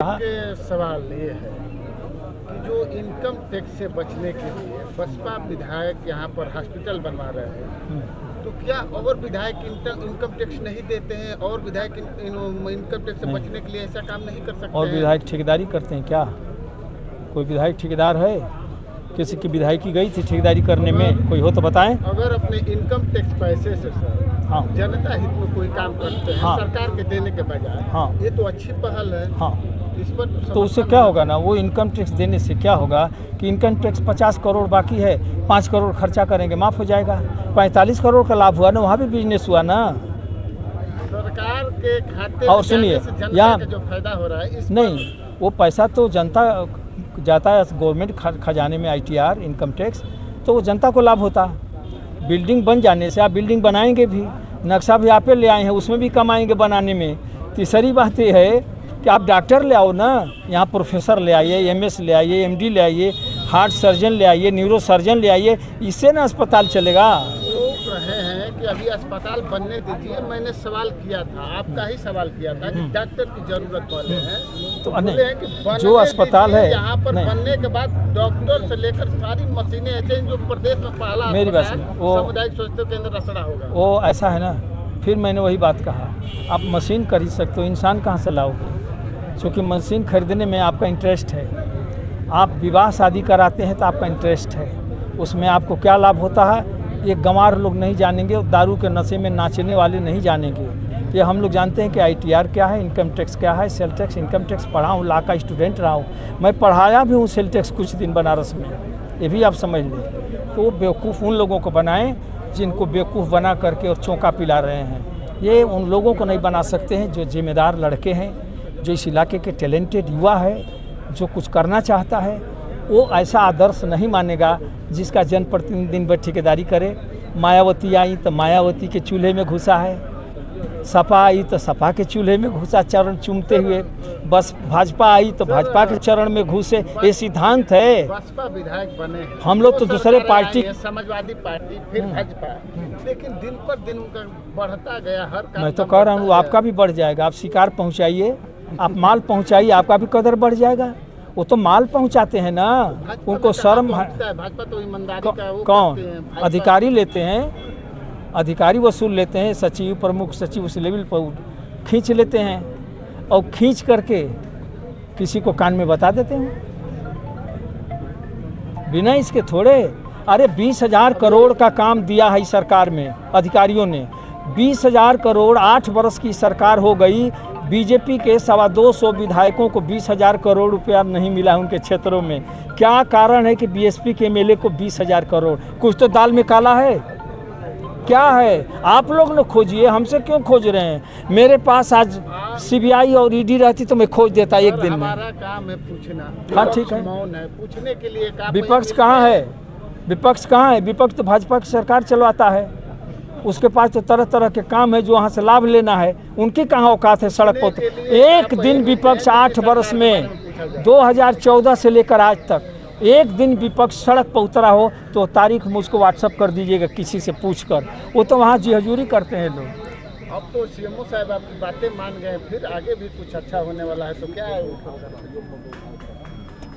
के सवाल ये है कि जो इनकम टैक्स से बचने के लिए बसपा विधायक यहाँ पर हॉस्पिटल बनवा रहे हैं, तो क्या और विधायक इनकम टैक्स नहीं देते हैं और विधायक इनकम टैक्स से बचने के लिए ऐसा काम नहीं कर सकते? और विधायक ठेकेदारी करते हैं क्या? कोई विधायक ठेकेदार है? किसी की विधायकी गई थी ठेकेदारी करने में? कोई हो तो बताएं। अगर अपने इनकम टैक्स पैसे से सर जनता हित में कोई काम करते हैं सरकार के देने के बजाय, ये तो अच्छी पहल है। इस पर तो उससे क्या होगा ना, वो इनकम टैक्स देने से क्या होगा कि इनकम टैक्स 50 करोड़ बाकी है, 5 करोड़ खर्चा करेंगे, माफ़ हो जाएगा। 45 करोड़ का लाभ हुआ ना, वहाँ भी बिजनेस हुआ ना। सरकार के खाते और सुनिए, यहाँ जो फायदा हो रहा है नहीं, वो पैसा तो जनता जाता है गवर्नमेंट खजाने में, ITR इनकम टैक्स, तो वो जनता को लाभ होता। बिल्डिंग बन जाने से आप बिल्डिंग बनाएंगे भी, नक्शा भी आप ले आए हैं, उसमें भी कमाएंगे बनाने में। तीसरी बात ये है कि आप डॉक्टर ले आओ ना, यहाँ प्रोफेसर ले आइए, MS ले आइए, MD ले आइए, हार्ट सर्जन ले आइए, न्यूरो सर्जन ले आइए, इससे ना अस्पताल चलेगा। लोग रहे हैं कि अभी अस्पताल बनने दीजिए। मैंने सवाल किया था, आपका ही सवाल किया था कि डॉक्टर की जरूरत वाले हैं, तो बोले हैं कि जो अस्पताल है यहाँ पर बनने के बाद डॉक्टर से लेकर सारी मशीनें ऐसे जो प्रदेश में पहला मेरी बात वो सामुदायिक स्वास्थ्य केंद्र रसड़ा होगा। वो ऐसा है ना, फिर मैंने वही बात कहा, आप मशीन खरीद सकते हो, इंसान कहाँ से लाओगे? क्योंकि मशीन खरीदने में आपका इंटरेस्ट है, आप विवाह शादी कराते हैं तो आपका इंटरेस्ट है, उसमें आपको क्या लाभ होता है ये गंवार लोग नहीं जानेंगे, दारू के नशे में नाचने वाले नहीं जानेंगे। ये हम लोग जानते हैं कि ITR क्या है, इनकम टैक्स क्या है, सेल टैक्स, इनकम टैक्स पढ़ा हूँ, ला का स्टूडेंट रहा हूँ, मैं पढ़ाया भी हूँ सेल टैक्स कुछ दिन बनारस में, ये भी आप समझ लें। तो बेवकूफ़ उन लोगों को बनाएं जिनको बेवकूफ़ बना करके और चौंका पिला रहे हैं। ये उन लोगों को नहीं बना सकते हैं जो जिम्मेदार लड़के हैं, जो इस इलाके के टैलेंटेड युवा है, जो कुछ करना चाहता है। वो ऐसा आदर्श नहीं मानेगा जिसका जनप्रतिनिधि दिन भर ठेकेदारी करे। मायावती आई तो मायावती के चूल्हे में घुसा है, सपा आई तो सपा के चूल्हे में घुसा चरण चूमते हुए, बस भाजपा आई तो भाजपा के चरण में घुसे। ये सिद्धांत है। बसपा विधायक बने, हम लोग तो दूसरे पार्टी, समाजवादी पार्टी, फिर भाजपा, लेकिन दिन पर दिन उनका बढ़ता गया हर काम। मैं तो कह रहा हूँ आपका भी बढ़ जाएगा। आप शिकार पहुँचाइए, आप माल पहुँचाइए, आपका भी कदर बढ़ जाएगा। वो तो माल पहुंचाते हैं ना, उनको शर्म है। भाजपा तो ईमानदारी का वो कौन अधिकारी लेते हैं, अधिकारी वसूल लेते हैं, सचिव प्रमुख सचिव उस लेवल पर खींच लेते हैं और खींच करके किसी को कान में बता देते हैं बिना इसके थोड़े। अरे 20,000 करोड़ का काम दिया है सरकार में अधिकारियों ने, 20,000 करोड़ 8 वर्ष की सरकार हो गई। बीजेपी के 225 विधायकों को 20,000 करोड़ रुपया नहीं मिला है उनके क्षेत्रों में। क्या कारण है कि BSP के MLA को 20,000 करोड़? कुछ तो दाल में काला है। क्या है? आप लोग न खोजिए, हमसे क्यों खोज रहे हैं? मेरे पास आज CBI और ED रहती तो मैं खोज देता एक दिन में। हमारा काम है पूछना। हाँ ठीक है, पूछने के लिए विपक्ष कहाँ है? विपक्ष कहाँ है? विपक्ष तो भाजपा की सरकार चलवाता है, उसके पास तो तरह तरह के काम है जो वहाँ से लाभ लेना है। उनकी कहाँ औकात है सड़क पर? एक दिन विपक्ष 8 वर्ष में 2014 से लेकर आज तक एक दिन विपक्ष सड़क पर उतरा हो तो तारीख मुझको व्हाट्सअप कर दीजिएगा किसी से पूछकर। वो तो वहाँ जी हजूरी करते हैं लोग। अब तो CMO साहब आपकी बातें मान गए, फिर आगे भी कुछ अच्छा होने वाला है, तो क्या है?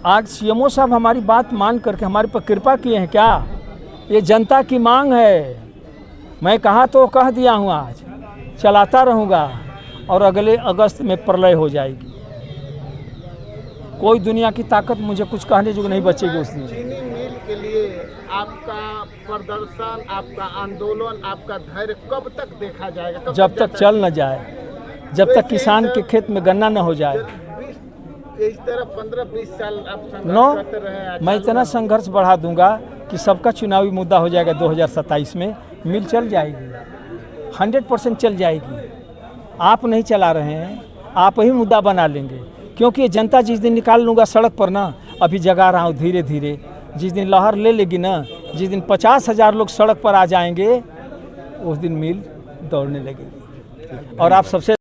आज CMO साहब हमारी बात मान करके हमारे पर कृपा किए हैं क्या? ये जनता की मांग है। मैं कहा तो कह दिया हूँ, आज चलाता रहूँगा और अगले अगस्त में प्रलय हो जाएगी। कोई दुनिया की ताकत मुझे कुछ कहने जो नहीं बचेगी उस दिन। चीनी मिल के लिए आपका प्रदर्शन, आपका आंदोलन, आपका धैर्य कब तक देखा जाएगा? जब तक चल न जाए, जब तक किसान के खेत में गन्ना न हो जाए। इस तरह 15-20 साल आप नो, करते रहे। मैं इतना संघर्ष बढ़ा दूंगा कि सबका चुनावी मुद्दा हो जाएगा 2027 में। मिल चल जाएगी, 100% चल जाएगी। आप नहीं चला रहे हैं, आप ही मुद्दा बना लेंगे, क्योंकि ये जनता जिस दिन निकाल लूँगा सड़क पर ना, अभी जगा रहा हूँ धीरे धीरे, जिस दिन लहर ले लेगी ना, जिस दिन 50,000 लोग सड़क पर आ जाएंगे, उस दिन मिल दौड़ने लगेगी। और आप सबसे